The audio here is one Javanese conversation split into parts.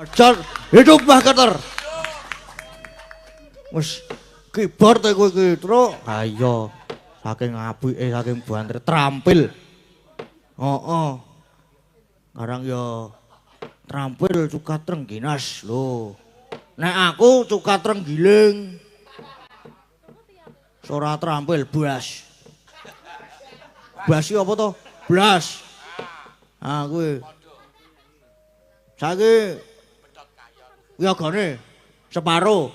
Ajar hidup Mbah Keter. Wis kibar te kowe iki, Truk. Ha iya. Saking apike, saking banter trampil. Heeh. Karang ya trampil cukat Trengginas lho. Nek aku cukat Trenggiling. Ora trampil blas. Blas iki apa to? Blas. Ah kuwi. Saiki yagane separo.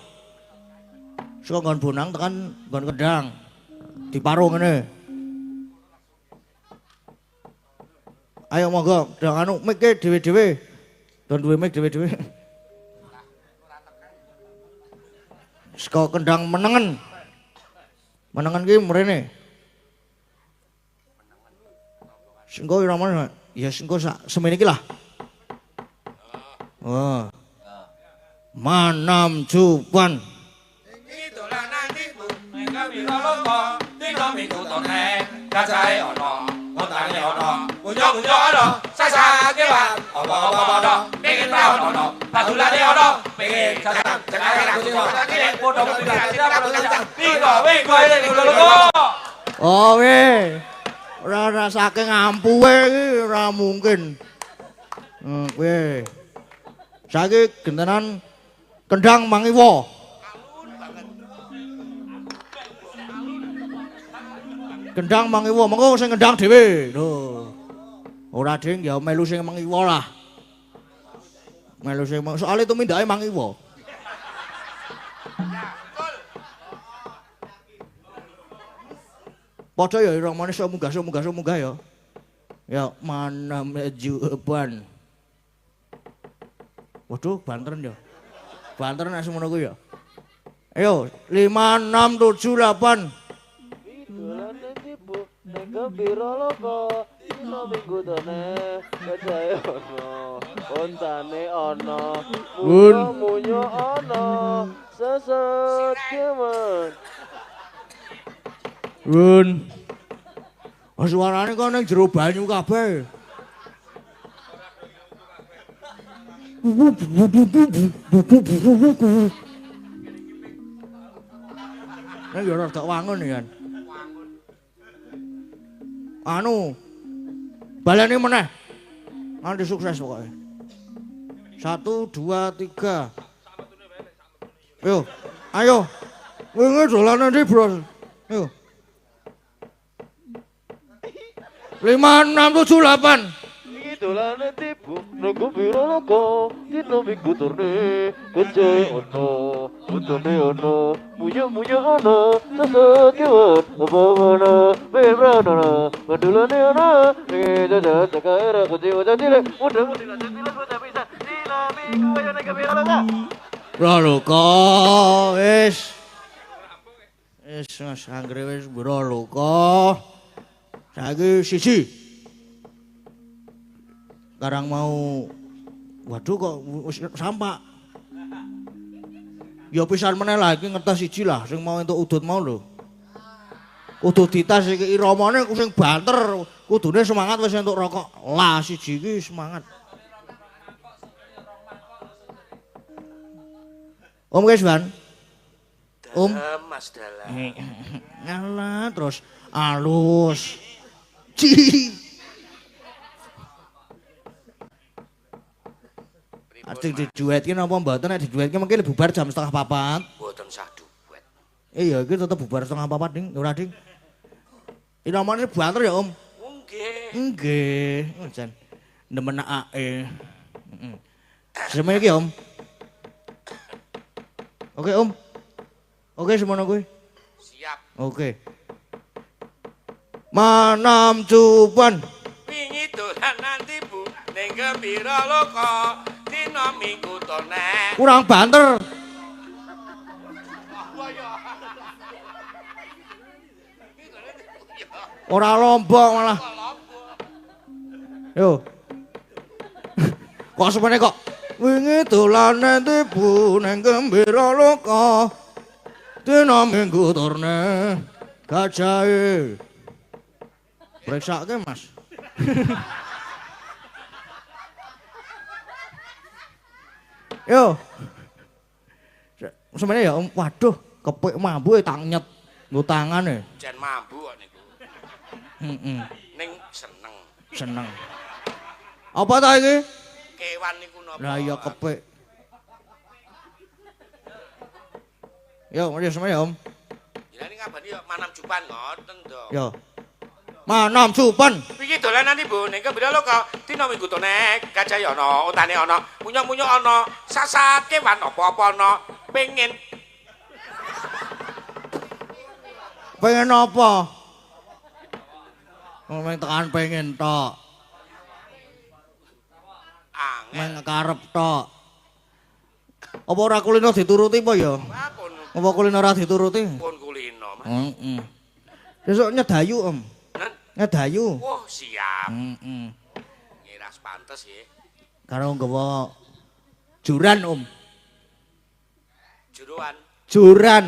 Saka nggon Bonang tekan nggon Kendang. Diparo ngene. Ayo monggo, dong anu mic e dhewe-dhewe. Don duwe mic dhewe-dhewe. Saka Kendang menengen. Menengen ki mrene. Sengko ora mana? Ya sengko sak semene iki lah. Oh. Manam Jupan. Iki dolanan iku mengko loko, dino minggu tone, kacahe ono, kontane ono, munyo-munyo ono, sasake wae, apa-apa ono, pengin taun ono, padulane ono, pengin jajan, jajan aku sing iki padha-padha jajan, minggu iki loko. Oh we. Ora saking ampuhe iki ora mungkin. Kowe. Saiki gentenan Kendang Mangiwa. Kendang Mangiwa, mengko sing kendang dhewe. Lho. Ora ding ya melu sing Mangiwa lah. Melu sing soalé tumindake Mangiwa. Padha ya ora manis munggah ya. Ya manam Jupan. Waduh, banteren ya. Banteren nek semono kuwi ya. Ayo, 5 6 7 8. Dolane tibu ning gembira loko, dina minggu tone, kacahe ono, ontane ono, munyo ono, sesat kemen. Run. Suarane kok ning jero banyu kabeh. Nek ya rada wangun ya. Anu. Baleni meneh. Nanti sukses pokoknya. 1 2 3. Yo, ayo. Wingi dolane ndi, Bro? Yo. 5 6 7 8. Dolane tibu ning gembira loko, dina minggu tone, kacahe ono, ontane ono, munyo-munyo ono, sesat kemen, apa-apa ono, mandulane ono, jajan cakaira kuciwa jajile, mudah-mudah jajile bocah bisa, dina minggu ayo ning gembira loko. Braloka wis. Wis Mas anggere wis braloka. Saiki siji. Karang mau waduh kok wis sampak. Ya pisan meneh lah iki ngetes siji lah sing mau entuk udut mau lho. Kudu dites iki iramane sing banter, kudune semangat wis entuk rokok. Lah siji iki semangat. Om guys, Ban. Om Mas Dalang. Ngalah terus alus. Ci. Arti diduetke napa mboten nek diduetke mengki bubar jam 3:30. Mboten sah duet. Iya iki tetep bubar 3:30 ding, ora ding. Iki namane banter ya, Om. Nggih. Nggih, jan nemenake. Heeh. Semono iki, Om. Oke, Om. Oke, semono kuwi. Siap. Oke. Manam Jupan. Wingi dolanan tibu ning gembira loko, dina minggu tone. Kurang banter. Ora lombok malah. Yo. Kok semene kok wingi dolane tibu ning gembira loka. Dina minggu turne gajahe. Preksake, Mas. Yo. Sebenarnya ya Om, waduh, kepik mambu tak nyet nggo tangane. Jan mambu kok niku. Heeh. Ning seneng. Seneng. Apa ta iki? Kewan niku napa? Lah iya kepik. Yo, mari semuanya Om. Jenenge ngabani yo manam jupan ngoten to. Yo. Manam supan. Iki dolanan Ibu ning kebira loka dina minggu tone gajah ana, utane ana, munyuk-munyuk ana, sasat kewan apa-apa ana, pengen Pengen apa? Meng tekan pengen tok. angel. Meng karep tok. Apa ora kulino dituruti apa ya? Wah pun Apa kulino ora dituruti? kulino, Mas. Heeh. Besok nyedayu, Om. Nen, Nyedayu. wah siap. Heeh. Ngiras pantes ya. Karo nggawa juran, Om. Jeroan. Juran.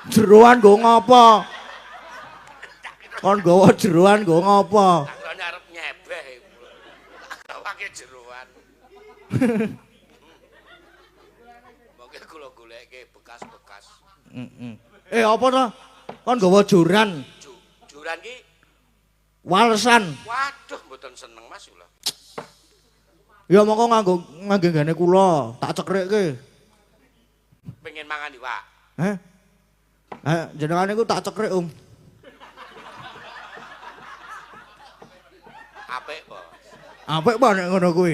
Jeroan nggo ngopo? Kon nggawa jeroan nggo ngopo? Aku arep nyebeh. Pakai jeroan. Mongke kula goleke bekas-bekas. Heeh. Apa to? Kon nggawa juran, Juran ki walesan. waduh mboten seneng Mas kula. Ya mongko nganggo gane kula, tak cekrikke. Pengen mangan iwak. Heh. Jenengan niku tak cekrik, Om. Apik po. Apik apa nek ngono kuwi?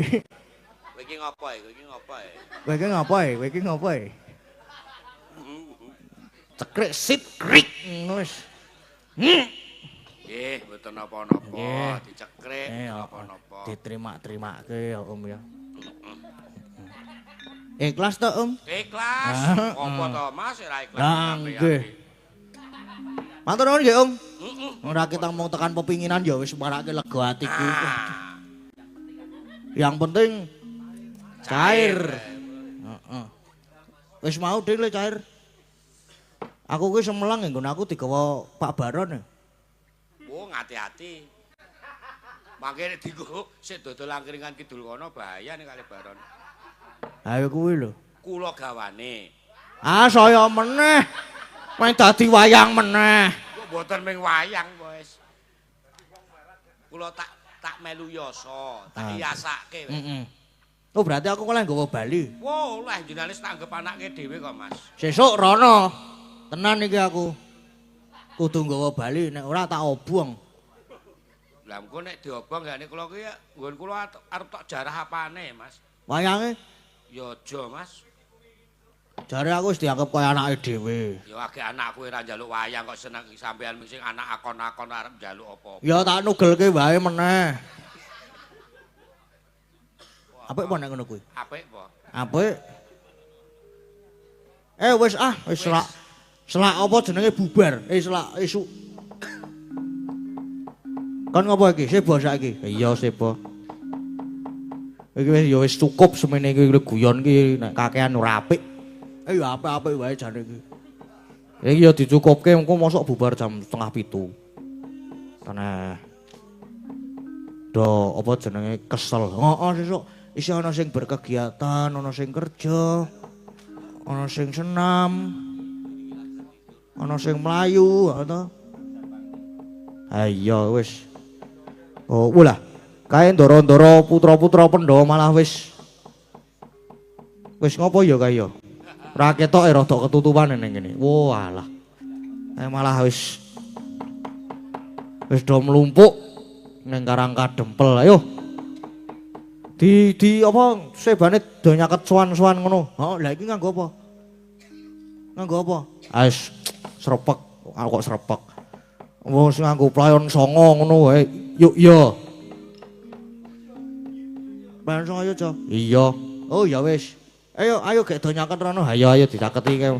Kowe iki ngopo e? Kowe iki ngopo e? Kowe iki ngapae? Kowe iki ngapae? Cekrik sit krik ngono wis. Nggih, mboten napa-napa, Nggih. dicekrek napa-napa. Diterima-terimake ya, Om ya. Ikhlas to, Om? Ikhlas. Apa to Mas ora ikhlas? Lah, nggih. Matur nuwun nggih, Om. Heeh. Ora kita mau tekan pepinginan ya wis marake lega atiku. Ah, Yang penting cair. Heeh. Wis mau dile cair. Aku kuwi semelang nggon aku digawa Pak Baron. Oh, ngati-ati. Mangke nek dienggo sik dodol angkringan kidul kono bahaya nek kali baron. Ayo kuwi lho. Kula gawane. Ah saya meneh. Main dadi wayang meneh. Kok mboten ming wayang, Bos. Kula tak melu yasa, tak hiasake. Heeh. Oh berarti aku kok nggawa Bali. Wah, lah jenenge tak anggap anake dhewe kok, Mas. Sesuk rono. Tenan iki aku. Kudu nggawa Bali nek ora tak obong. Lah engko nek diobong gak nek kula ki ya nggon kula arep tok jarah apane, Mas. Wayange Ya aja, Mas. jare aku wis dianggep kaya anake dhewe. Ya akeh anakku ora njaluk wayang kok seneng sampean sing anak akon-akon arep njaluk apa-apa. Ya tak nugelke wae meneh. Apik apa nek ngono kuwi? Apik apa? Apik. Wis selak. Selak apa jenenge bubar. Selak esuk. Kan ngopo iki? Sebo saiki. Iya, sebo. Iki wis ya wis cukup semene iki guyon iki nek kakean ora apik. Ya apik-apik wae jane iki. Iki ya dicukupke engko mosok bubar jam 6:30. Teneh. Do apa jenenge kesel. Heeh sesuk isih ana sing berkegiatan, ana sing kerja, ana sing senam, ana sing mlayu, ngono. Ayo wis. Oh, ulah. Kae ndoro-ndoro putra-putra Pandhawa malah wis ngopo ya kae ya. Ora ketok rada ketutupan ning kene. Walah. Malah wis do mlumpuk ning Karang Kadempel. Ayo. Di apa sebane do nyaket sowan-sowan ngono. Heeh, lha iki nganggo apa? Nganggo apa? Ais srepek. Aku kok srepek. Wong sing nganggo playon songo ngono wae. Yuk ya. Playon songo yo, Cok. Iya. Oh ya wis. Ayo gek do nyaket rono. Ayo dicaketi kae.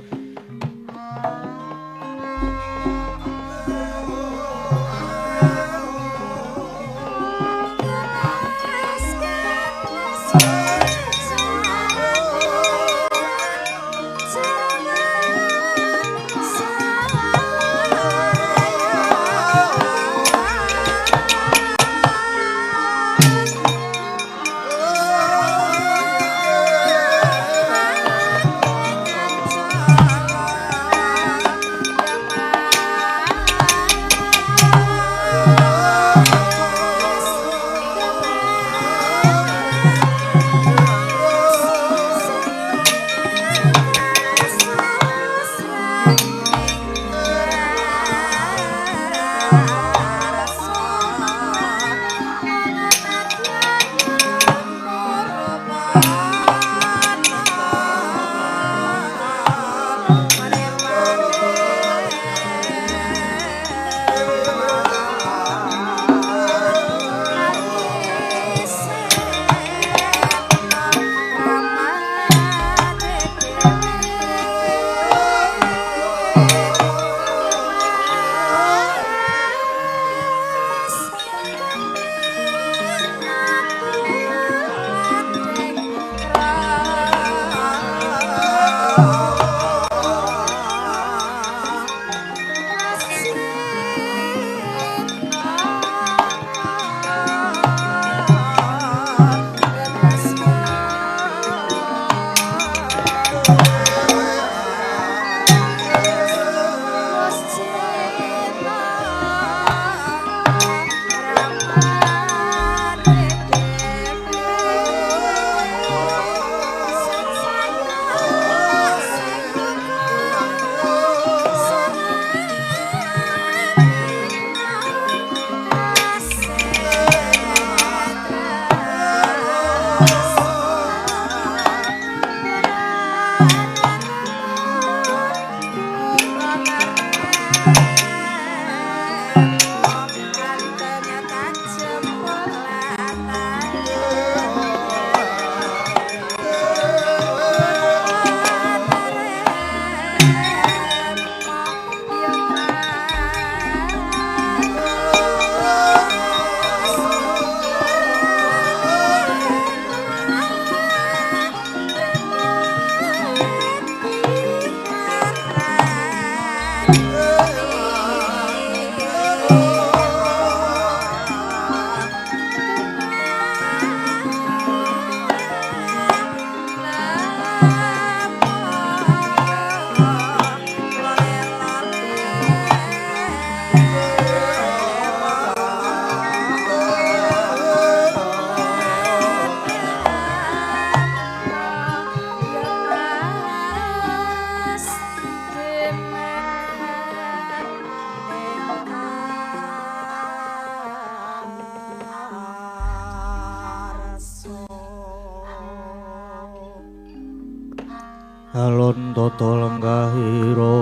alon tata lenggahira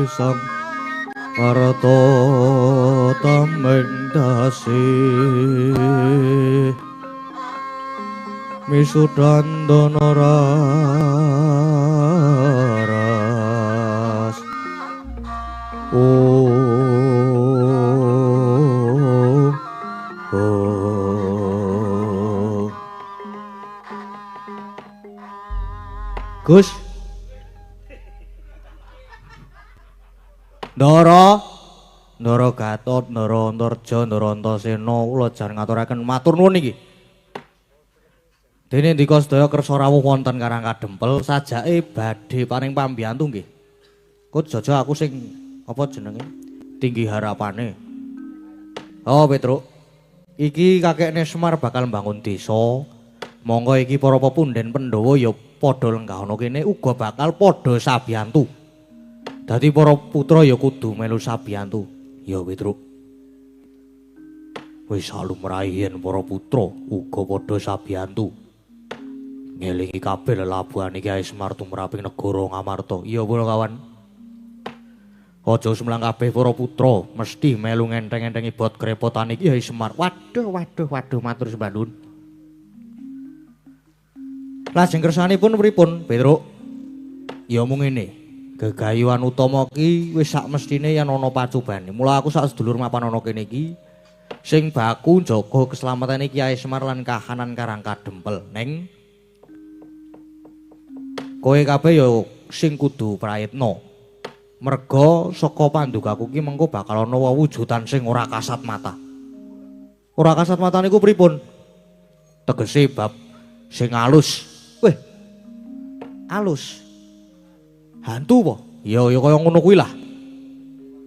risam arta tameng dasih misudan dana raras Gus Ndara Gatot, Ndara Antarja, Ndara Antasena kula jan ngaturaken matur nuwun niki. Dene ndika sedaya kersa rawuh wonten Karang Kadempel sajake badhe paring pambiyantu nggih. Kut jaja aku sing apa jenenge? Tinggi harapane. Oh, Petruk. Iki kakekne Semar bakal mbangun desa. Monggo iki para pepunden Pandhawa ya padha lenggah ana kene uga bakal padha sabiyantu. Dadi para putra ya kudu melu sabiyantu. Ya Petruk. Wis lumrahe yen para putra uga padha sabiyantu. Ngelingi kabeh lelabuhan iki Kyai Semar tumraping negara Ngamarta. Iya para kawan. Aja semlang kabeh para putra mesti melu ngenteng-entengi bot krepotan iki Kyai Semar. Waduh matur sembah nuwun. Lajeng kersanipun pripun, Petruk? Ya mung ngene. Gegayuhan utama ki wis sak mestine yen ana pacubane. Mula aku sak sedulur mapan ana kene iki sing baku njaga keslametane Kyai Semar lan kahanan Karang Kadempel. Neng kowe kabeh ya sing kudu prayitna. Merga saka pandugaku ki mengko bakal ana wewujudan sing ora kasat mata. Ora kasat mata niku pripun? Tegese bab sing alus. Weh. Alus. Hantu po? Ya kaya ngono kuwi lah.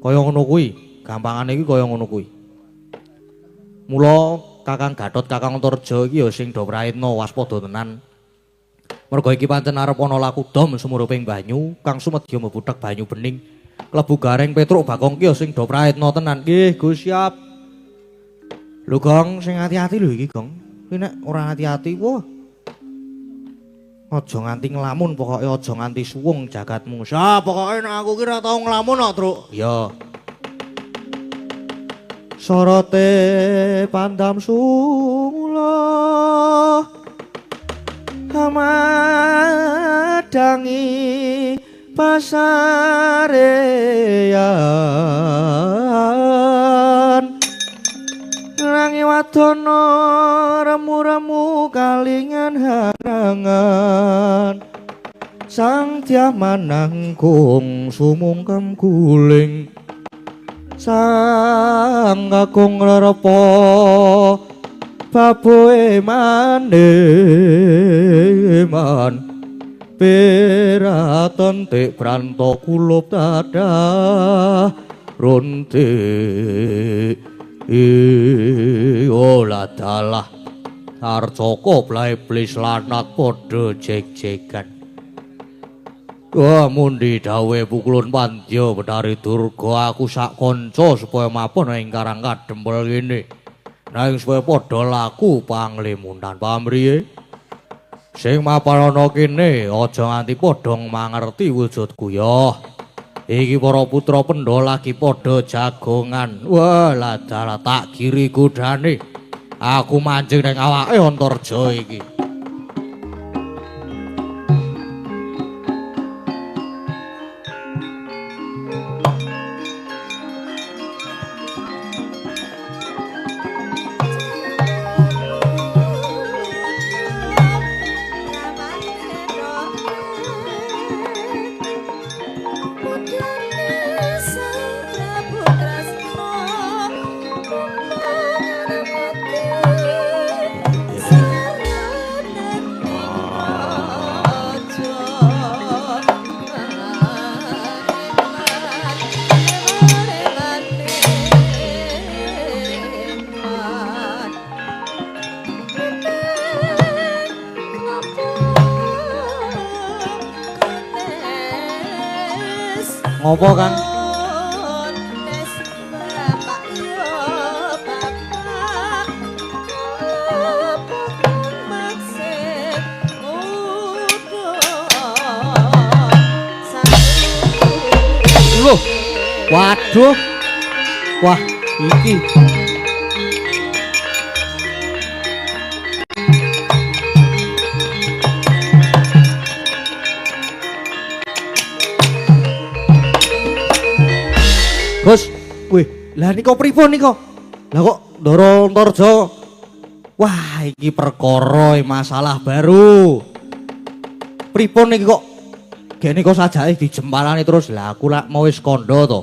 Kaya ngono kuwi. Gampangane iki kaya ngono kuwi. Mula Kakang Gatot, Kakang Antarja iki ya sing do prayitna waspada tenan. Merga iki pancen arep ana laku dom sumuruping banyu kang sumedya mbuthek banyu bening. Klebu Gareng Petruk Bakong ki ya sing do prayitna tenan. Nggih, Gus siap. Lho Gong, sing ati-ati lho iki, Gong. Kuwi nek ora ati-ati, wah. Aja nganti nglamun, pokoke aja nganti suwung jagatmu. Sa, pokoke nek aku ki ora tau nglamun kok, Truk. Ya. Sorote pandam sula amadangi pasareyan rangi wadana remu-remu kalingan harangan sang tiamanangkung sumungkem guling sang kakung rerepa baboe maneman peraton tik pranto kulup dadah runtik olah dalah arcoko blai-blis lanat podo jek-jekan. Wah mundi dawe pukulun pandya Betari Durga aku sak kanca supaya mapun ing Karang Kadempel kene. Nanging supaya padha laku panglimunan pamriye. Sing mapan ana kene aja nganti padha mangerti wujudku ya. Iki para putra Pendha lagi padha jagongan. Wah ladala tak kiri godane. Aku mancing ning awake Antarja iki. Ngopo Kang? Waduh. Wah, iki. Gus, wih, lah niko pripun niko? Lah kok Ndara Antarja? Wah, iki perkara masalah baru. Pripun niki kok gene kok sajake dijempalani terus lah aku lak mau wis kandha to.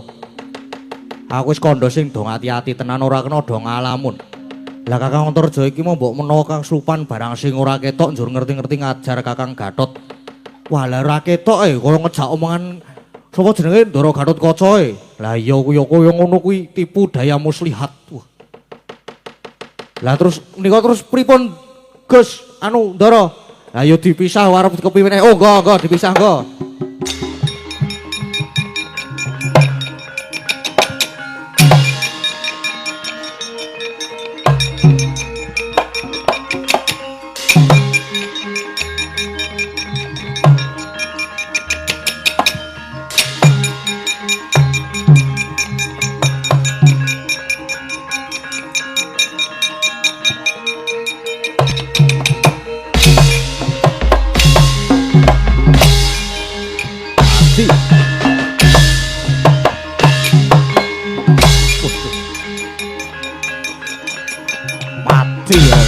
Aku wis kandha sing dong ati-ati tenan ora kena do ngalamun. Lah Kakang Antarja iki mau mbok menawa Kang Supan barang sing ora ketok njur ngerti-ngerti ngajar Kakang Gatot. Wah, lah ora ketok kaya ngejak omongan sapa jenenge Ndara Gatotkaca e. Lah iya kuwi kaya ngono kuwi tipu daya muslihat. Wah. Lah terus nika terus pripun Gus anu Ndara? Lah yo dipisah arep kepiye oh engko dipisah engko. Mati ya.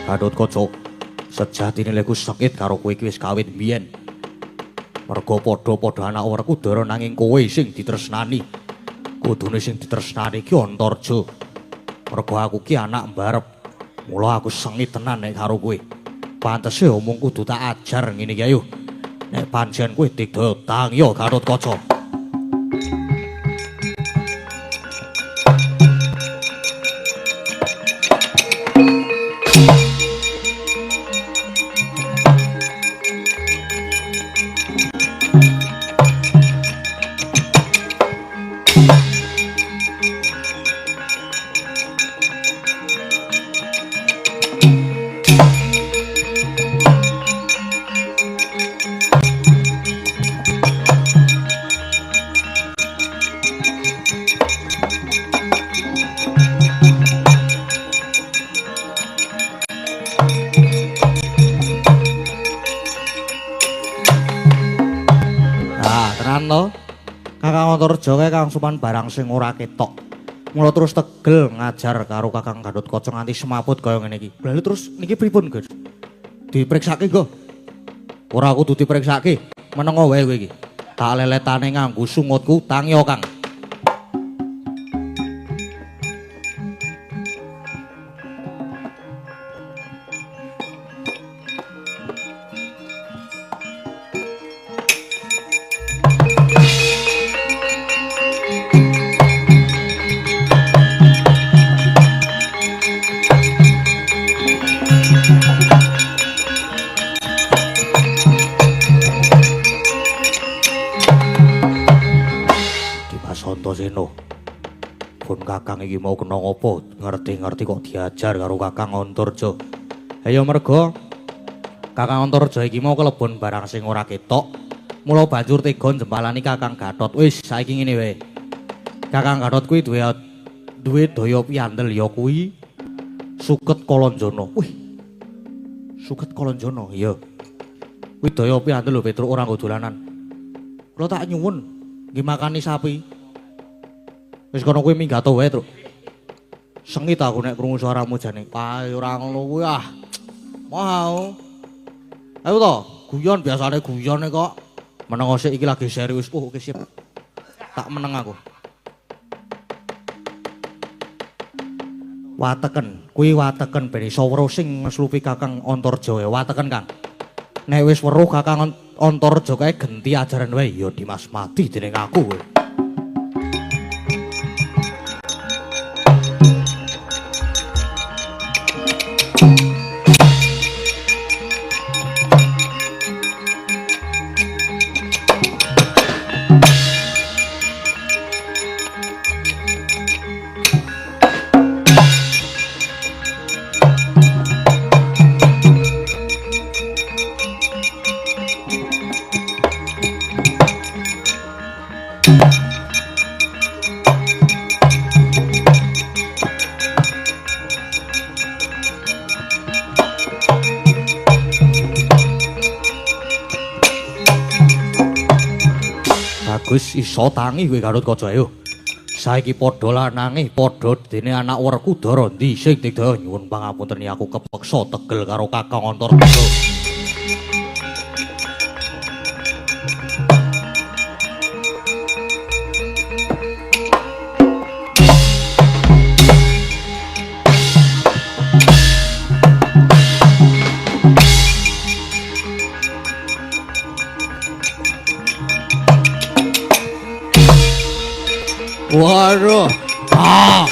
Gatotkaca, sejatine lek ku sakit karo kowe iki wis kawit mbiyen. Merga padha-padha anak werku Dara nanging kowe sing ditresnani. Kudune sing ditresnani ki Antarja. Merga aku ki anak mbarep. Mula aku sengit tenan nek karo kowe. Pantese omong kudu tak ajar ngene iki ayo. Nek pancen kowe digotang ya Gatotkaca. Kakang Antarja kae Kang Supan barang sing ora ketok. Mula terus tegel ngajar karo Kakang Gatotkaca nganti semaput kaya ngene iki. Lha terus niki pripun, Gus? Dipriksake nggo? Ora kudu dipriksake. Menengo wae kowe iki. Tak leletane nganggo sungutku tangya, Kang. Antasena. Pun Kakang iki mau kena ngopo? Ngerti-ngerti kok diajar karo Kakang Antarja. Ya merga Kakang Antarja iki mau kelebon barang sing ora ketok. Mula banjur tega jempalani Kakang Gatot. Wis saiki ngene wae. Kakang Gatot kuwi duwe daya piandel ya kuwi Suket Kalanjana. Wih. Suket Kalanjana, iya. Kuwi daya piandel lho Petruk ora nggo dolanan. Kula tak nyuwun nggih makani sapi. Wis kono kuwi minggato wae, Truk. Sengit aku nek krungu suaramu jane. Pae ora ngono kuwi ah. Mau. Ayo to, guyon biasane guyone kok. Meneng sik iki lagi serius. Oh, oke sip. Tak meneng aku. Wateken, kuwi wateken ben iso weruh sing meslupi Kakang Antarja ya wateken Kang. Nek wis weruh Kakang Antarja kae genti ajaran wae ya Dimas mati dening aku kowe. Bagus iso tangi kowe Gatotkaca ayo. Saiki padha lanange padha dene anak Werkudara ndi sing digdaya nyuwun pangapunten aku kepeksa tegel karo Kakang Antarja. Waduh. Ah.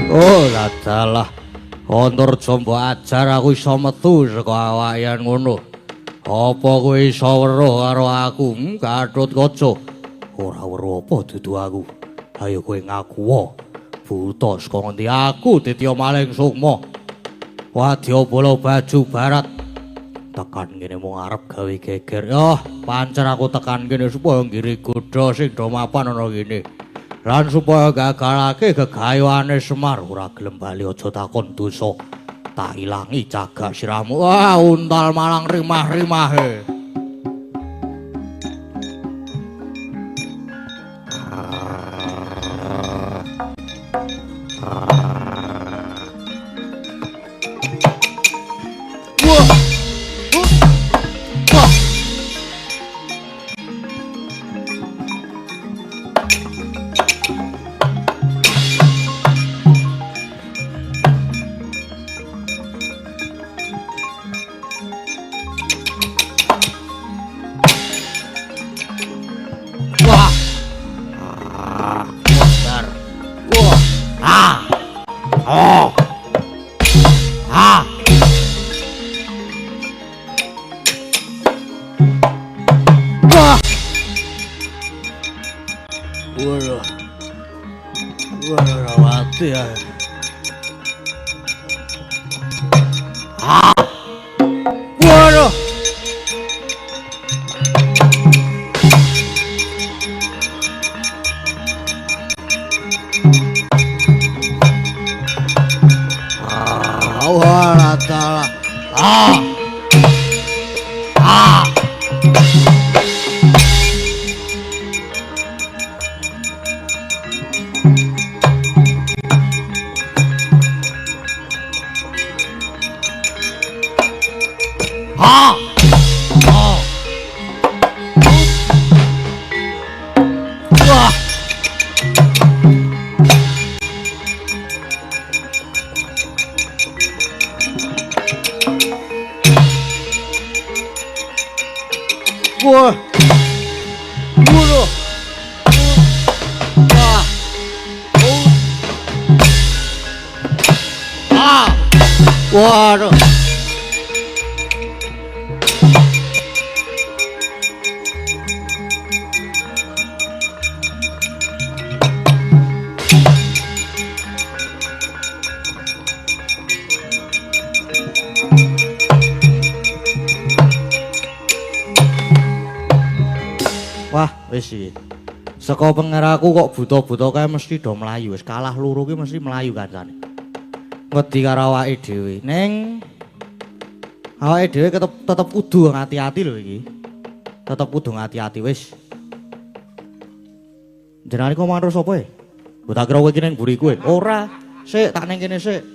Oh, ladalah. Antarja mbok ajar aku iso metu saka awayan ngono. Apa kowe iso weruh karo aku, Gatotkaca? Ora weruh apa dudu aku. Ayo kowe ngaku wae. Buta saka ngendi aku Ditya Maling Sukma. Wadya bola baju barat. Tekan kene mung arep gawe geger. Yah, pancen aku tekan kene supaya ngiri godha sing do mapan ana kene. Lan supaya gagalake gegayuhane Semar ora gelem bali aja takon dosa. Tak ilangi jaga siramu. Wah, untal malang rimah-rimahe. Mati ya. Waduh. Wala tala. aduh. Wah, wis iki. Saka pengeraku kok buta-buta kae mesti do mlayu. Wis kalah loro ki mesti mlayu kancane. Wedi karo awake dhewe. Ning awake dhewe tetep kudu ngati-ati lho iki. Tetep kudu ngati-ati wis. Jenengane kok manut sapa e? Mbok tak kira kowe iki ning mburiku e. Ora, sik tak ning kene sik.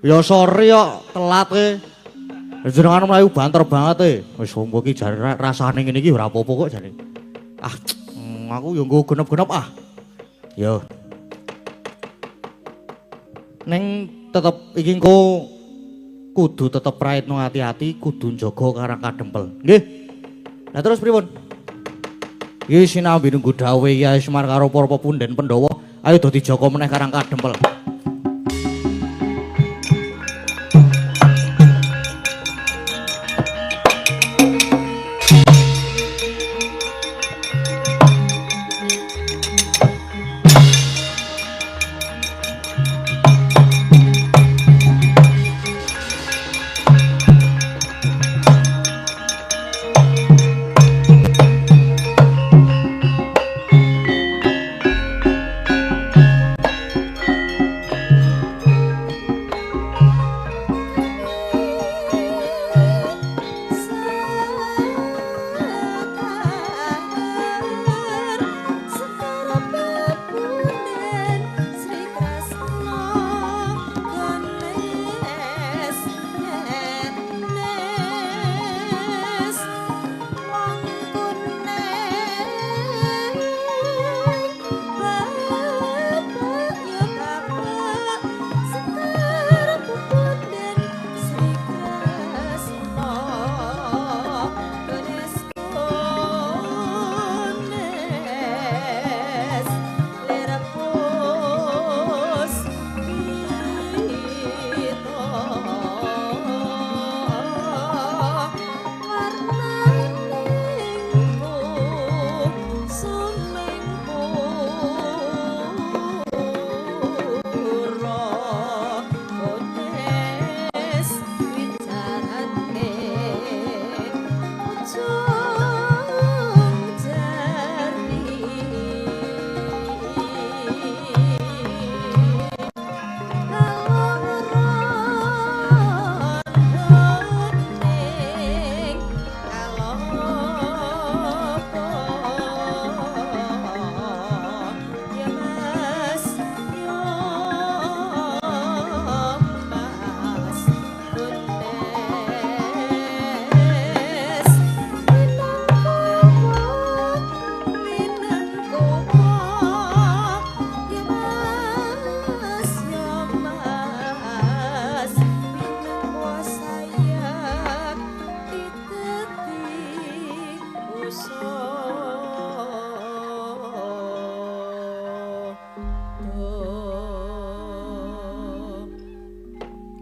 Ya sorry kok telat e. Jenengan mlayu banter banget e. Wis ombo iki jare rasane ngene iki ora apa-apa kok jane. Ah, aku yo nggo genep-genep ah. Yo. Ning tetep iki engko kudu tetep praitno hati-hati, kudu njaga karang kadempel. Nggih. Lah terus pripun? Iki sinambi nunggu dawuh Kyai Semar karo para pepunden Pandhawa, ayo do dijaga meneh karang kadempel.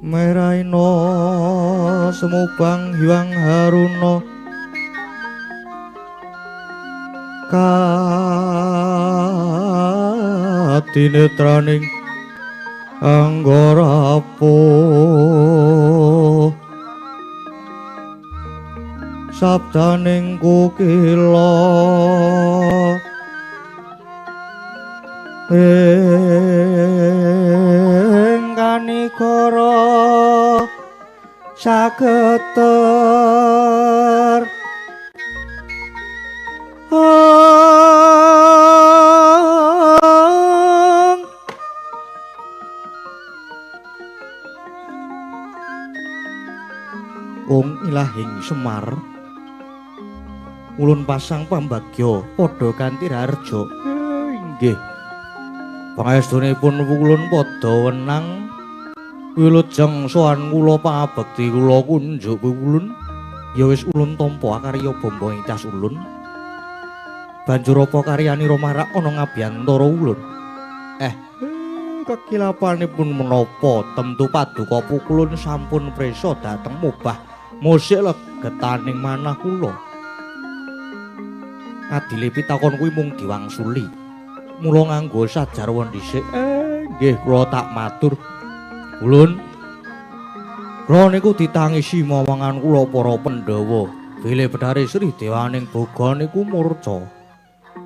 Meraino semubang hiwang haruno katinetraning anggarapo sabdaning kukila kanikara sageter Ong Ilahing Semar ulun pasang pambagya padha kanthi harja inggih pangestunipun ulun padha wenang wilujeng sowan kula pangabekti kula kunjuk ulun ya wis ulun tampa karya bamba ing tas ulun banjur apa karyanira marak ana ngabiyantara ulun Kekilapanipun menapa temtu paduka pukulun sampun prisa dhateng mubah musik legetaning manah kula. Adile pitakon kuwi mung diwangsuli. Mula nganggo sajarwa dhisik. Nggih kula tak matur. Ulun. Kula niku ditangisi mawangan kula para Pandhawa. Bilih Bedhari Sri dewaning boga niku murca.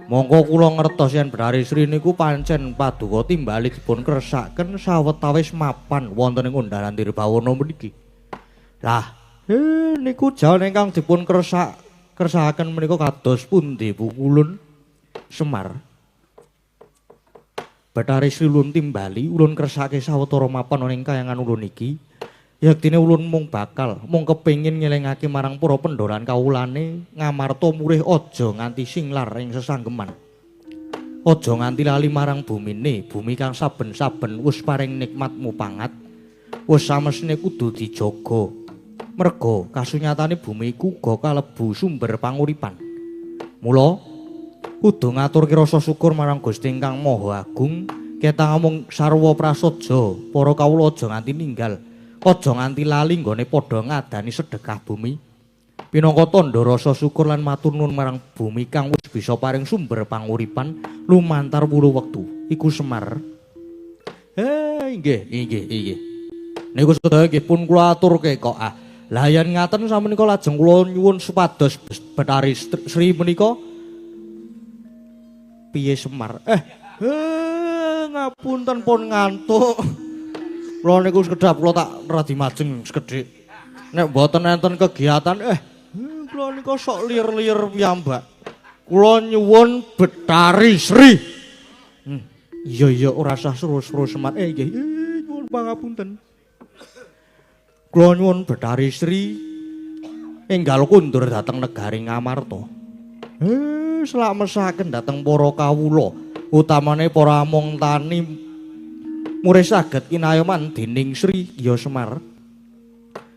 Mongko kula ngertos yen Bedhari Sri niku pancen paduka timbali dipun kersakaken sawetawis mapan wonten ing Undaran Tirbawana mriki. Lah, niku jalan ingkang dipun kersakaken menika kados pundi Pukulun Semar? Bedhari Sri ulun timbali ulun kersake sawetara mapan ana ing kayangan ulun iki. Yaktine ulun mung kepengin ngelingake marang para pendhoran kawulane ngamarta murih aja nganti singlar ing sesanggeman. Aja nganti lali marang bumine, bumi kang saben-saben wis paring nikmat mupangat. Wis samestine kudu dijaga. Merga kasunyatane bumi iku uga kalebu sumber panguripan. Mula kudu ngaturke rasa syukur marang Gusti ingkang Maha Agung, ketang mung sarwa prasaja, para kawula aja nganti ninggal. Aja nganti lali nggone padha ngadani sedekah bumi. Pinangka tandha rasa syukur lan matur nuwun marang bumi kang wis bisa paring sumber panguripan lumantar wulu wektu. Iku Semar. Inggih. Niku sedaya nggih pun kula aturke kok. Lah yen ngaten samenika lajeng kula nyuwun supados Bedhari Sri menika piye Semar? Ngapunten pun ngantuk. Kula niku sekedhap kula tak radi majeng sekedhik. Nek mboten enten kegiatan kula nika sok lir-lir piyambak. Kula nyuwun Bedhari Sri. Iya ora usah seru-seru Semar. Nggih. Nyuwun pangapunten. Kula nyuwun Bedhari Sri enggal kundur dhateng negari Ngamarta. Slamesaken dhateng para kawula, utamane para among tani murih saged kinayoman dening Sri ya Semar.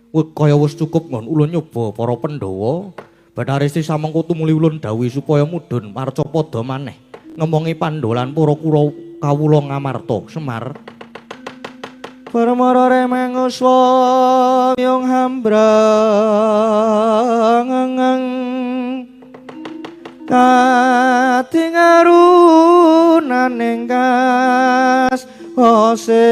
Kaya wis cukup ngon ulun nyoba para Pandhawa. Bedhari Sri samengko tumuli ulun dawuhi supaya mudhun marca padha maneh ngomongi pandolan para kawula Ngamarta Semar. Permara remeng uswa yung hambrang kating arunan engkas ose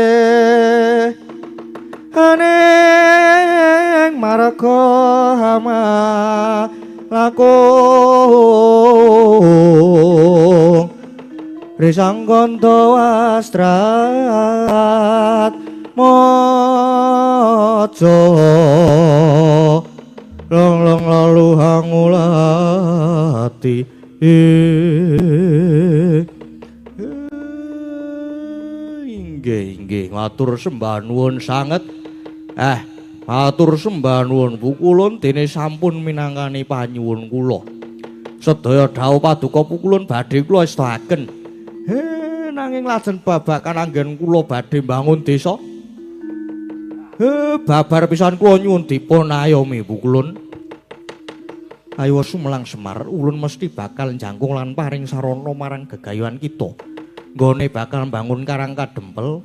aneng marga hama lakung risang gondo astrat mojo long lalu hangulati inggih matur sembah nuwun sanget. Matur sembah nuwun Pukulun dene sampun minangkani panyuwun kula. Sedaya dawuh paduka Pukulun badhe kula esthaken. Nanging lajeng babakan anggen kula badhe mbangun desa. Babar pisan kula nyuwun dipun ayomi Pukulun. Ayo sumelang Semar, ulun mesti bakal njangkung lan paring sarana marang gegayuhan kita. Nggone bakal mbangun karang kadempel.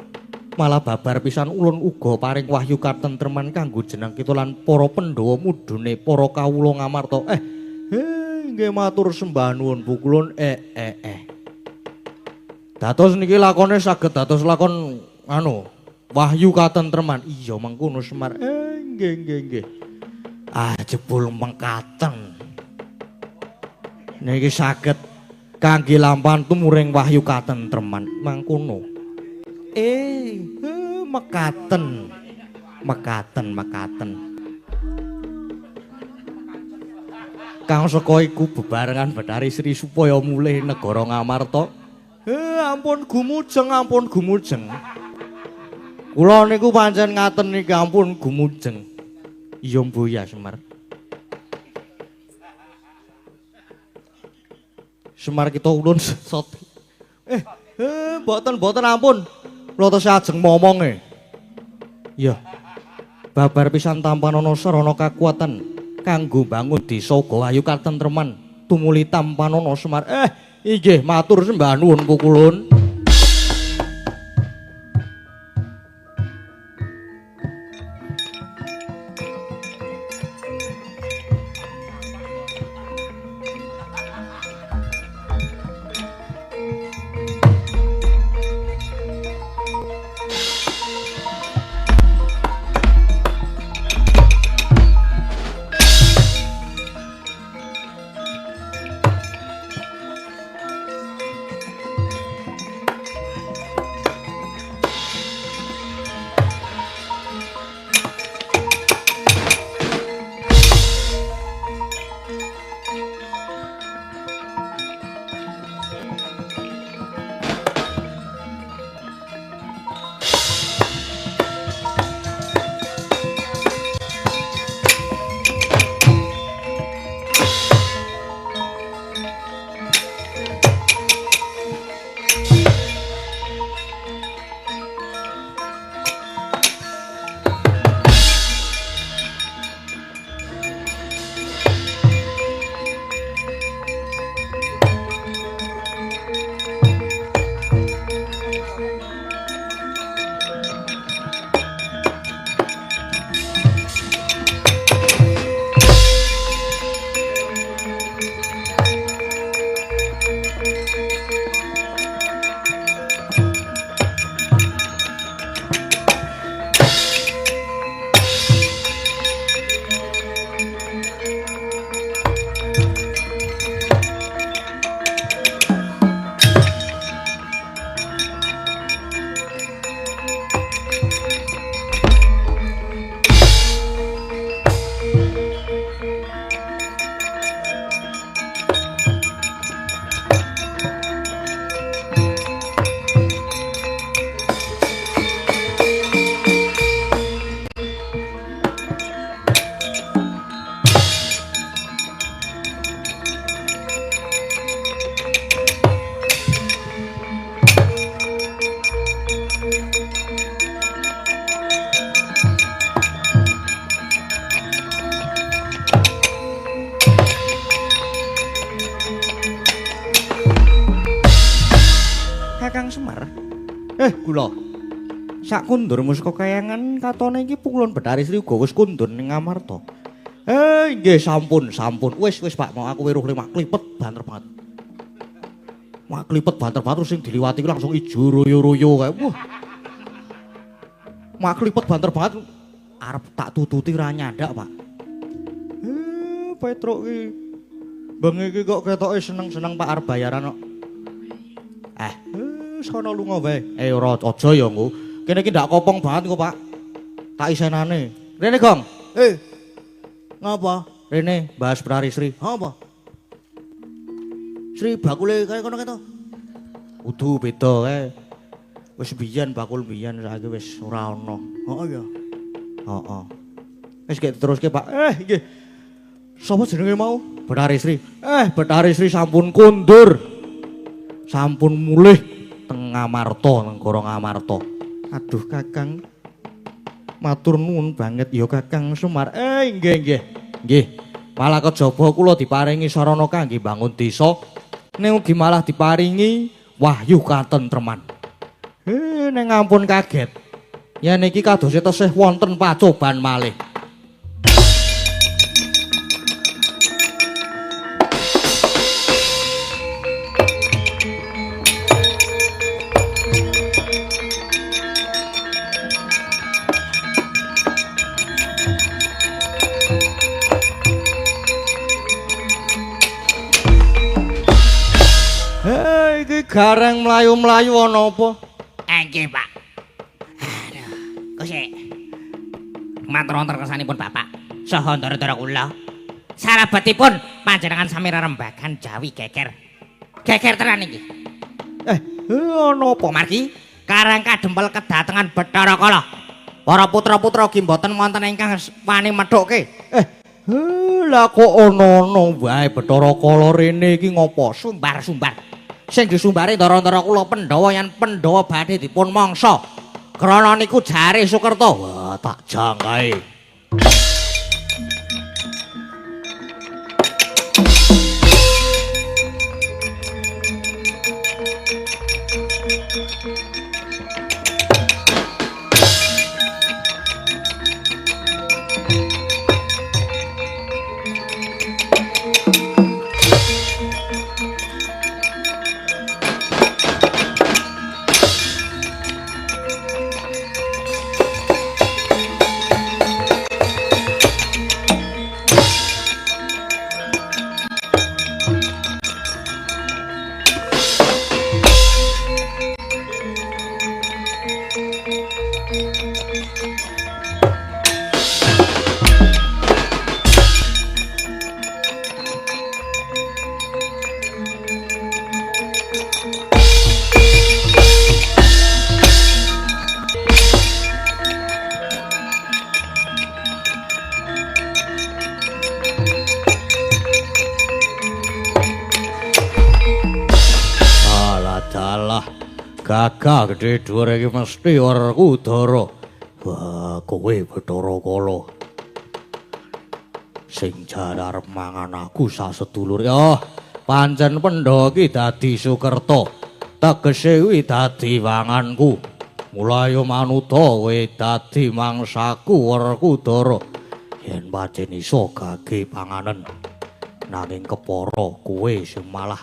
Malah babar pisan ulun uga paring wahyu katentreman kanggo jeneng kita lan para Pandhawa mudhune para kawula Ngamarta. Nggih matur sembah nuwun Pukulun. Dados niki lakone saged dados lakon wahyu katentreman. Iya mangkono Semar. Nggih. Jebul mengkaten. Niki saged kangge lampahan tumuring wahyu katentreman mangkono. Mekaten. Kang saka iku bebarengan Bedhari Sri supaya mulih negara Ngamarta. Ampun gumujeng. Kula niku pancen ngaten niki ampun gumujeng. Iya mboya Semar. Semar kita ulun sot. Mboten ampun. Kula tesih ajeng momong Iya. Babar pisan tampan ana sarana kakuatan kanggo bangun desa uga ayu katentreman tumuli tampan ana Semar. Inggih matur sembah nuwun Pukulun. Kakang Semar. Kula. Sak kundurmu saka kayangan katone iki pukulun Bathari Sri uga wis kundur ning Ngamarta. Nggih sampun. Wis Pak, mau aku weruh mak klipet banter banget. Mak klipet banter banget sing diliwati ku langsung ijo royo-royo kae. Wah. Mak klipet banter banget arep tak tututi ra nyandak, Pak. Petruk iki. Bengi iki kok ketoke seneng-seneng Pak arep bayaran kok. Sono lunga wae. Ora aja ya engko. Kene iki ndak kopong banget kok, Pak. Tak isenane. Rene, Gong. Ngapa? Rene bahas Bathari Sri. Apa? Sri bakule kaya kono keto. Kudu beda kae. Wis biyen bakul biyen saiki wis ora ana. Heeh ya. Heeh. Wis gek teruske, Pak. Nggih. Sapa jenenge mau? Bathari Sri. Bathari Sri sampun kundur. Sampun mulih teng Ngamarta, negara Ngamarta. Aduh Kakang. Matur nuwun banget ya Kakang Semar. Nggih. Malah kejaba kula diparingi sarana kangge bangun desa. Ning ugi malah diparingi wahyu katentreman. Ning ampun kaget. Yen iki kados tesih wonten pacoban malih. Iki gareng mlayu-mlayu ana apa? Nggih, Pak. Aduh, Gusti. Matur wonten kersanipun Bapak saha ndara-ndara kula. Sarabetipun panjenengan sami rerembagan Jawi geger. Geger tenan iki. Ana apa? Margi karang kadempel kedatengan Bathara Kala. Para putra-putra ugi mboten wonten ingkang wani methuke. Lah kok ana-ana wae Bathara Kala rene iki ngopo? Sumbar-sumbar. Sing disumbari ndara-ndara kula Pandhawa yen Pandhawa badhe dipun mangsa. Krana niku jare Sukerta. Wah, tak jangkae. Gagah gedhe dhuwur iki mesti werku Udara. Wah, kowe Bathara Kala. Sing jar arep mangan aku sak sedulur. Ya, pancen Pandhawa iki dadi Sukerta. Tegese kuwi dadi wanganku. Mula ayo manuta kowe dadi mangsaku werku Udara. Yen pancen iso gage panganen. Nanging kepara kowe sing malah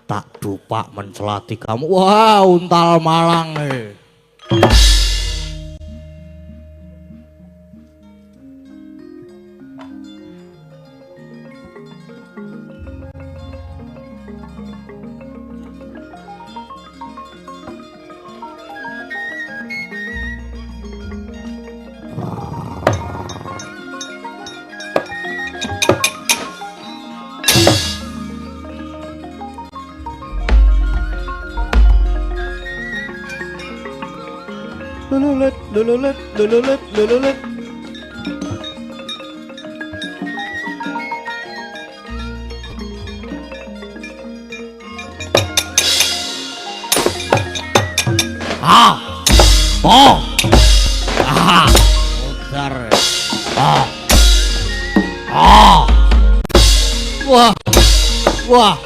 tak dupak mencelati kamu. Wah, untal malang. Lululut. Udar. Wah.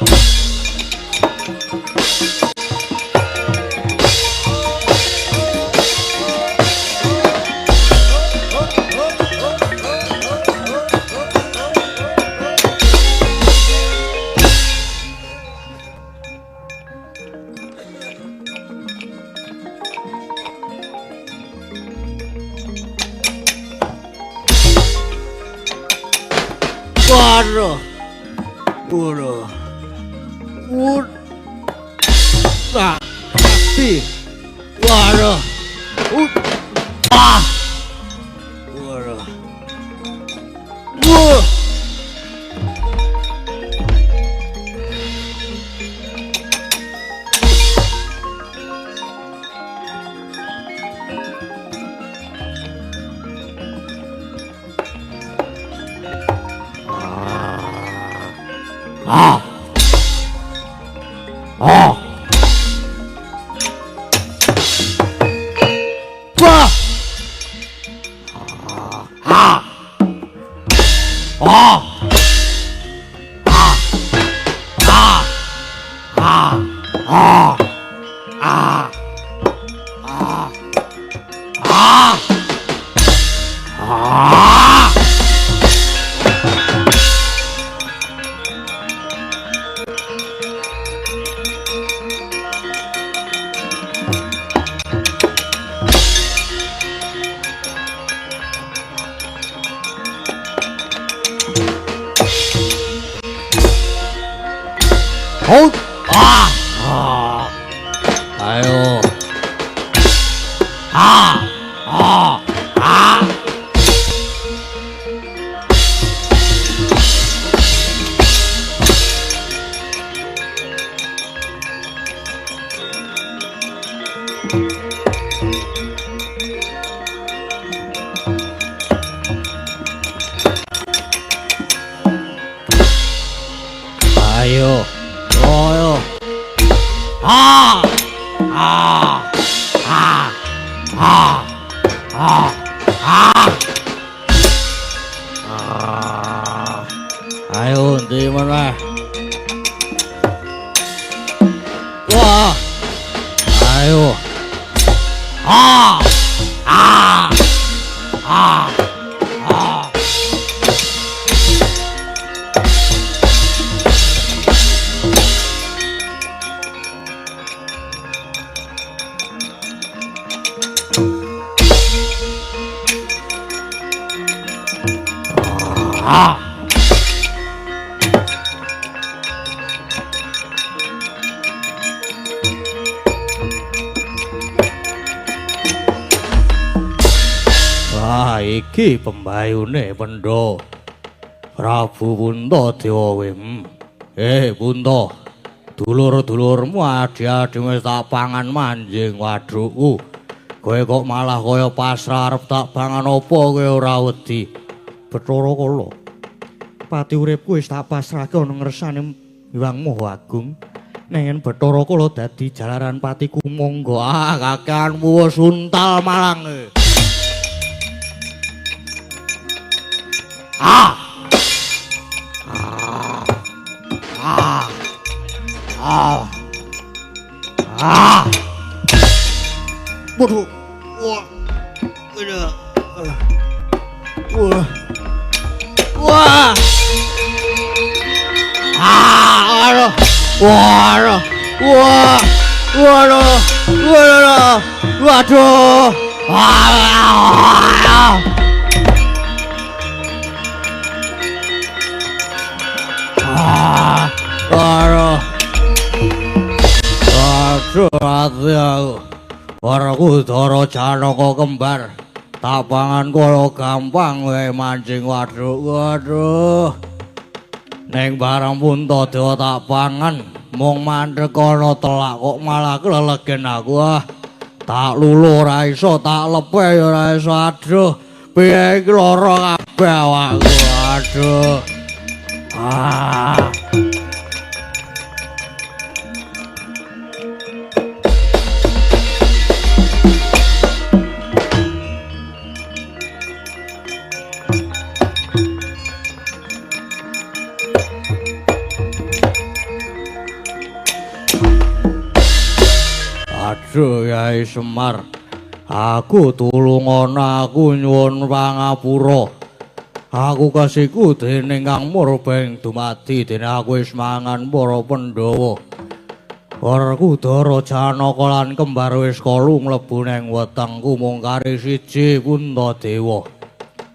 Waduh. Waduh. Nah, pasti. Waduh. Ah. Waduh. Wah. Ah. Ah. Wah. Ah. Ah. Ah. Ah. Ah. Ah. Ah. Ah. Ah. Hold. Ah. Ah. Ayo. Ah. Ah. Ah. Ayo. Ayo. Ah. Ah. Ah. Ah. Ah. Ah. Ah. Ayo, di mana? Wah. Ayo. Ah. Ah. Ah. Ah. Ah. Wah, iki pembayune Pendha Prabu Puntadewa. Punta, dulur-dulurmu adi-adi wis tak pangan manjing wadukku. Kowe kok malah kaya pasrah arep tak pangan apa kowe ora wedi? Bathara Kala. Pati uripku wis tak pasrahke ana ngersane Hyang Maha Agung. Nen Bathara Kala dadi jalaran patiku monggo kakeanmu wis untal malang. Ah. Ah. Ah. Ah. Ah. Waduh. Wah. Udah. Wah. Wah. Ah, aduh. Waduh. Wah. Waduh. Waduh. Waduh. Ah. Ah. Waduh. Aduh, hati aku. Warku Dara Janaka kembar. Tak pangan kaya gampang wae mancing waduk. Waduh. Ning barang Puntadewa tak pangan, mung mandhek ana telak kok malah kelelegen aku. Tak lulu ora iso, tak lepeh ya ora iso. Aduh, piye iki lara kabeh awakku. Aduh. Ah. Aduh Yai Semar, aku tulungana, aku nyuwun pangapura. Aku kasihku dening Kang Murbeng dumadi dene aku wis mangan para Pandhawa. Warku Dara Janaka lan kembar wis kalu mlebu ning wetengku mung kari siji Puntadewa.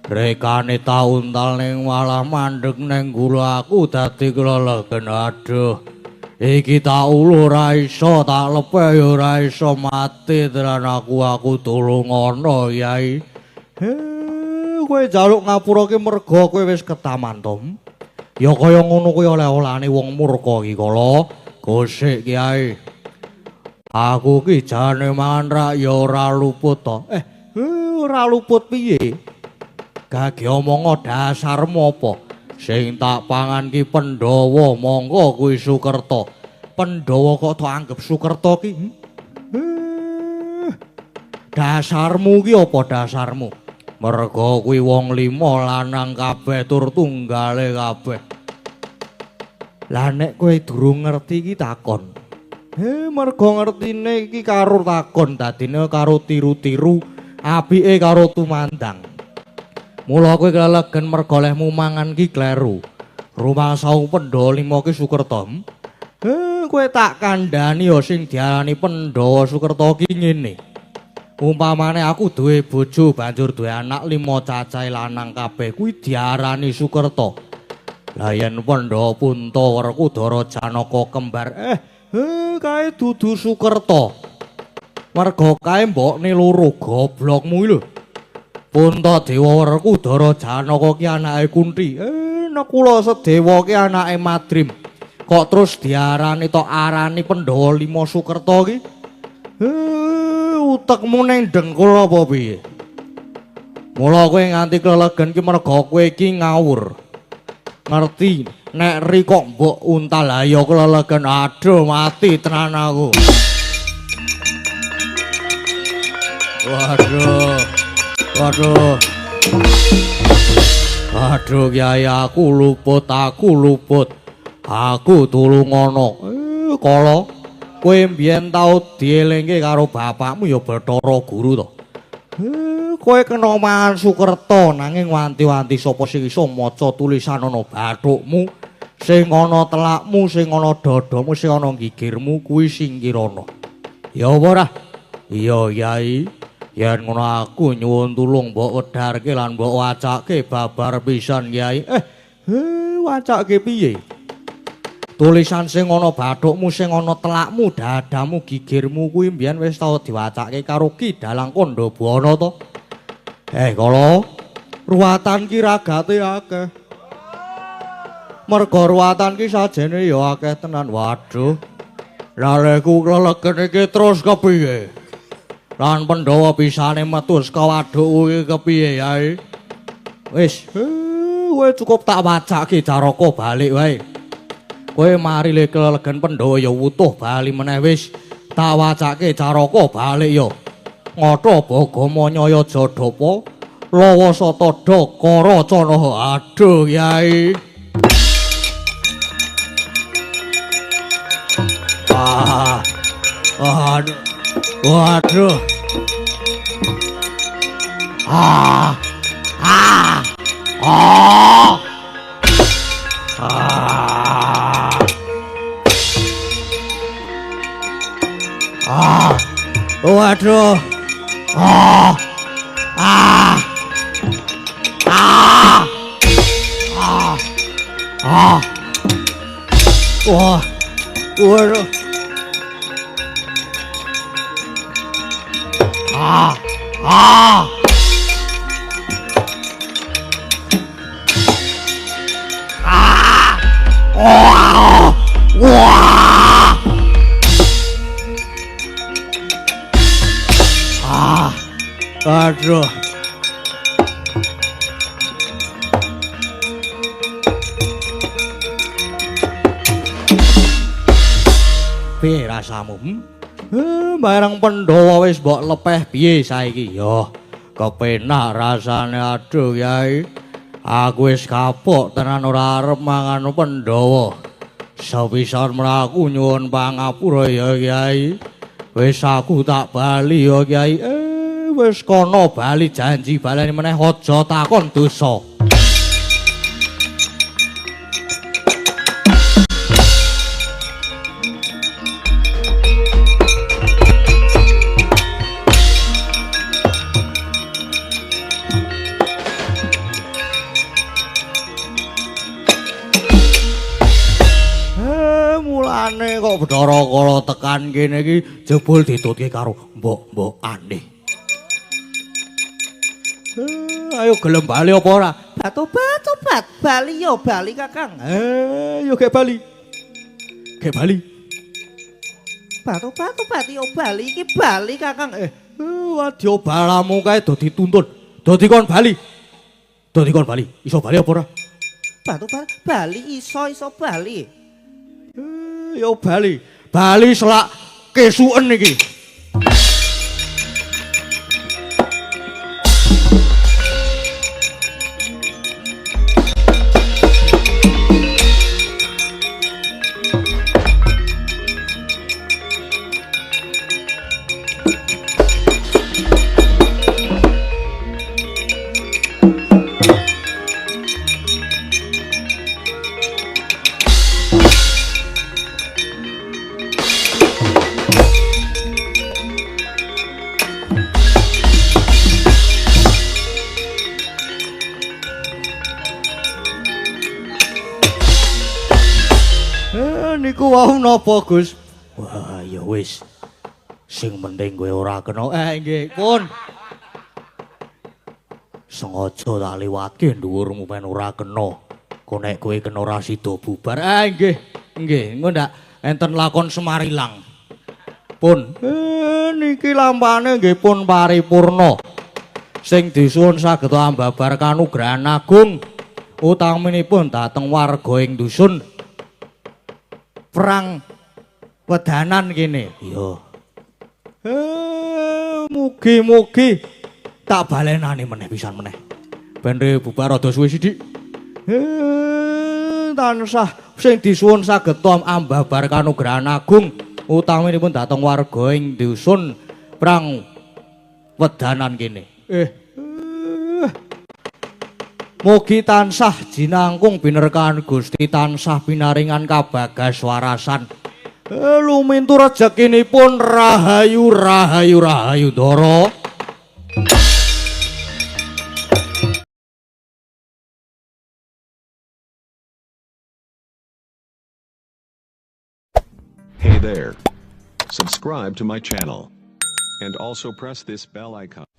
Rekane tauntal ning malah mandeg ning gula aku dadi kelelegen aduh. Iki tak ulur ra iso tak lepeh yo ra iso mati tenan aku tulung ana Yai. Kowe njaluk ngapura ki merga kowe wis ketamantom. Ya kaya ngono kuwi oleh-olehane wong murka iki kala. Gosik Kyai. Aku ki jane mangan rak ya ora luput to. Ora luput piye? Gage omongo dasarmu apa? Sing tak pangan ki Pandhawa, monggo kuwi Sukerta. Pandhawa kok tak anggap Sukerta ki? Dasarmu ki apa dasarmu? Merga kuwi wong lima lanang kabeh tur tunggale kabeh. Lah nek kowe durung ngerti iki takon. Merga ngertine iki karo takon dadine karo tiru-tiru, apike karo tumandang. Mula kowe kelegen merga olehmu mangan ki kleru. Rumasamu Pandhawa lima ki Sukerta. Kowe tak kandhani ya sing diarani Pandhawa Sukerta ki ngene. Umpamane aku duwe bojo banjur duwe anak 5 cacahe lanang kabeh kuwi diarani Sukerta. Lah yen Pandhawa Puntawerku Dara Janaka kembar kae dudu Sukerta. Merga kae mbokne loro goblokmu lho. Puntadewa Werkudara Janaka ki anake Kunthi. Nek kula Sedewa ki anake Madrim. Kok terus diarani tok arani Pandhawa 5 Sukerta ki? Utekmu ning dengkul apa piye? Mula kowe nganti kelegen ki merga kowe iki ngawur. Ngerti nek ri kok mbok untal ayo kelegen aduh mati tenan aku. Waduh. Aduh Kyai aku luput. Aku tulung ana. Kala kowe mbiyen tau dielingke karo bapakmu ya Bathara Guru to. Kowe kena mangan Sukerta nanging wanti-wanti sapa sing iso maca tulisan ana bathukmu, sing ana telakmu, sing ana dadamu, sing ana gigirmu kuwi Singkirana. Ya apa ora? Iya Yai. Yen ngono aku nyuwun tulung mbok wedharke lan mbok wacake babar pisan Kyai. Wacake piye? Tulisan sing ana bathukmu, sing ana telakmu, dadamu, gigirmu kuwi mbiyen wis tau diwacake karo Ki Dalang Kandabwana to. Kala ruwatan ki ragate akeh. Merga ruwatan ki sajene ya akeh tenan. Waduh. Lah leku kelegen iki terus kepiye? Lan Pandhawa pisane metu saka waduk iki kepiye Yai? Wis, kowe cukup tak wacake Caraka balik wae. Kowe mari le kelegen Pandhawa ya wutuh bali meneh wis. Tak wacake Caraka balik ya. Ngatha Bagamanyaya Jadapa, Lawa Satada Karacana. Aduh Yai. Waduh. Waduh. Waduh. Aduh. Piye rasamu? Bareng Pandhawa wis mbok lepeh piye saiki? Yo, kepenak rasane aduh Yai. Aku wis kapok tenan ora arep mangan Pandhawa. Sepisan mlaku nyuwun pangapura ya Kyai. Wis aku tak bali ya Kyai. Wis kono bali janji baleni meneh aja takon dosa. Mulane kok Bathara Kala tekan kene iki jebul ditutke karo mbok-mbokane. Ayo gelem bali apa ora? Tobat, bali yo bali Kakang. Yo gek bali. Gek bali. Tobat yo bali iki bali Kakang. Wadya balamu kae dadi tuntun. Dadi kon bali. Iso bali apa ora? Tobat bali iso bali. Yo bali. Bali selak kesuken iki. Niku wau napa Gus? Wah ya wis. Sing penting kowe ora kena. Nggih, pun. Sengaja tak liwatke dhuwurmu men ora kena. Kok nek kowe kena ora sida bubar. Nggih, engko ndak enten lakon Semarilang. Pun. Niki lampane nggih pun paripurna. Sing disuwun saged ambabar kanugrahan agung utaminipun dhateng warga ing dusun. Perang wedanan kene. Iya. Mugi-mugi tak balenani meneh pisan meneh. Ben bubar rada suwe sithik. Tansah sing disuwun saged ambabar kanugrahan agung utaminipun dhateng warga ing dusun perang wedanan kene. Mugi tansah jinangkung binerkahan Gusti tansah pinaringan kabagas warasan. Lumintu rezekinipun rahayu Dara. Hey there. Subscribe to my channel. And also press this bell icon.